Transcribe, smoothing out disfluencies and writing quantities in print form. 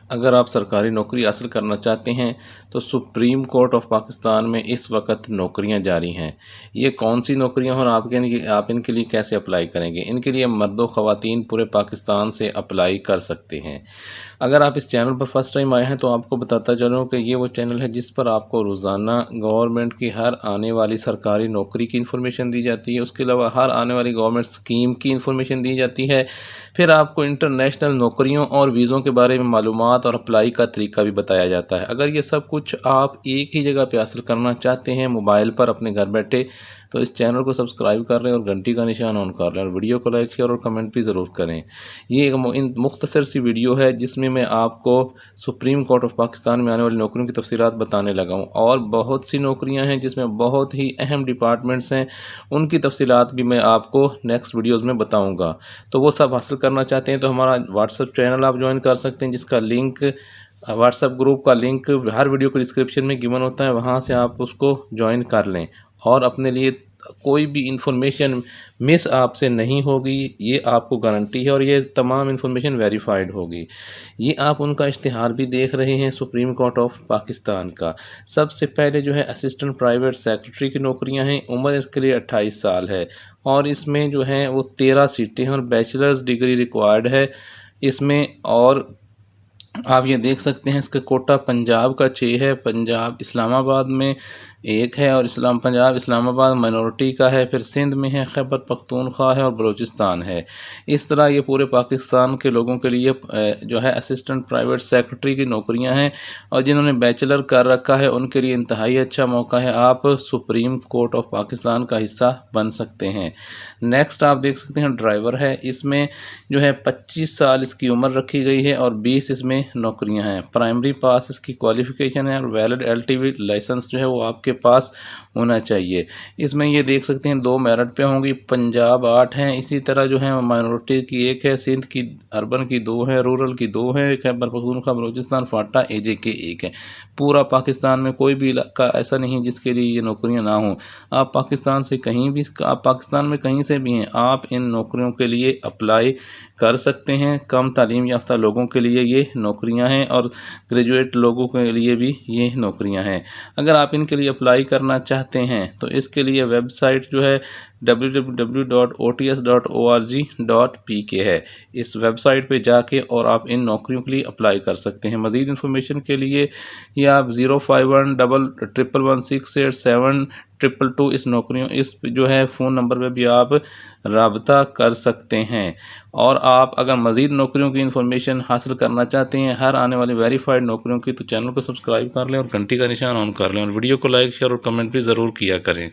اگر آپ سرکاری نوکری حاصل کرنا چاہتے ہیں تو سپریم کورٹ آف پاکستان میں اس وقت نوکریاں جاری ہیں۔ یہ کون سی نوکریاں ہیں اور آپ ان کے لیے کیسے اپلائی کریں گے؟ ان کے لیے مرد و خواتین پورے پاکستان سے اپلائی کر سکتے ہیں۔ اگر آپ اس چینل پر فرسٹ ٹائم آئے ہیں تو آپ کو بتاتا چلوں کہ یہ وہ چینل ہے جس پر آپ کو روزانہ گورنمنٹ کی ہر آنے والی سرکاری نوکری کی انفارمیشن دی جاتی ہے، اس کے علاوہ ہر آنے والی گورنمنٹ اسکیم کی انفارمیشن دی جاتی ہے، پھر آپ کو انٹرنیشنل نوکریوں اور ویزوں کے بارے میں معلومات اور اپلائی کا طریقہ بھی بتایا جاتا ہے۔ اگر یہ سب کچھ آپ ایک ہی جگہ پہ حاصل کرنا چاہتے ہیں موبائل پر اپنے گھر بیٹھے، تو اس چینل کو سبسکرائب کر لیں اور گھنٹی کا نشان آن کر لیں اور ویڈیو کو لائک شیئر اور کمنٹ بھی ضرور کریں۔ یہ ایک مختصر سی ویڈیو ہے جس میں آپ کو سپریم کورٹ آف پاکستان میں آنے والی نوکریوں کی تفصیلات بتانے لگا ہوں، اور بہت سی نوکریاں ہیں جس میں بہت ہی اہم ڈپارٹمنٹس ہیں، ان کی تفصیلات بھی میں آپ کو نیکسٹ ویڈیوز میں بتاؤں گا۔ تو وہ سب حاصل کرنا چاہتے ہیں تو ہمارا واٹس ایپ چینل آپ جوائن کر سکتے ہیں، جس کا لنک واٹس ایپ گروپ کا لنک ہر ویڈیو کو ڈسکرپشن میں گیون ہوتا ہے، وہاں سے آپ اس کو جوائن کر لیں اور اپنے لیے کوئی بھی انفارمیشن مس آپ سے نہیں ہوگی، یہ آپ کو گارنٹی ہے، اور یہ تمام انفارمیشن ویریفائڈ ہوگی۔ یہ آپ ان کا اشتہار بھی دیکھ رہے ہیں سپریم کورٹ آف پاکستان کا۔ سب سے پہلے جو ہے اسسٹنٹ پرائیویٹ سیکرٹری کی نوکریاں ہیں، عمر اس کے لیے 28 سال ہے، اور اس میں جو ہیں وہ 13 سیٹیں ہیں اور بیچلرز ڈگری ریکوائرڈ ہے اس میں۔ اور آپ یہ دیکھ سکتے ہیں اس کا کوٹا پنجاب کا 6 ہے، پنجاب اسلام آباد میں 1 ہے، اور پنجاب اسلام آباد مائنورٹی کا ہے، پھر سندھ میں ہے، خیبر پختونخوا ہے اور بلوچستان ہے۔ اس طرح یہ پورے پاکستان کے لوگوں کے لیے جو ہے اسسٹنٹ پرائیویٹ سیکرٹری کی نوکریاں ہیں، اور جنہوں نے بیچلر کر رکھا ہے ان کے لیے انتہائی اچھا موقع ہے، آپ سپریم کورٹ آف پاکستان کا حصہ بن سکتے ہیں۔ نیکسٹ آپ دیکھ سکتے ہیں ڈرائیور ہے، اس میں جو ہے 25 سال اس کی عمر رکھی گئی ہے اور 20 اس میں نوکریاں ہیں۔ پرائمری پاس اس کی کوالیفیکیشن ہے اور ویلڈ LTV لائسنس جو ہے وہ آپ کے پاس ہونا چاہیے۔ اس میں یہ دیکھ سکتے ہیں 2 میرٹ پہ ہوں گی، پنجاب 8 ہیں، اسی طرح جو ہے مائنورٹی کی 1 ہے، سندھ کی اربن کی 2 ہے، رورل کی 2 ہے، خیبر پختونخوا بلوچستان فاٹا AJ کے 1 ہے۔ پورا پاکستان میں کوئی بھی علاقہ ایسا نہیں جس کے لیے یہ نوکریاں نہ ہوں۔ آپ پاکستان میں کہیں سے بھی ہیں، آپ ان نوکریوں کے لیے اپلائی کر سکتے ہیں۔ کم تعلیم یافتہ لوگوں کے لیے یہ نوکریاں ہیں اور گریجویٹ لوگوں کے لیے بھی یہ نوکریاں ہیں۔ اگر آپ ان کے لیے اپلائی کرنا چاہتے ہیں تو اس کے لیے ویب سائٹ جو ہے www.ots.org.pk ہے، اس ویب سائٹ پہ جا کے اور آپ ان نوکریوں کے لیے اپلائی کر سکتے ہیں۔ مزید انفارمیشن کے لیے یہ آپ 05111168722 اس جو ہے فون نمبر پہ بھی آپ رابطہ کر سکتے ہیں۔ اور آپ اگر مزید نوکریوں کی انفارمیشن حاصل کرنا چاہتے ہیں، ہر آنے والی ویریفائڈ نوکریوں کی، تو چینل کو سبسکرائب کر لیں اور گھنٹی کا نشان آن کر لیں اور ویڈیو کو لائک شیئر اور کمنٹ بھی ضرور کیا کریں۔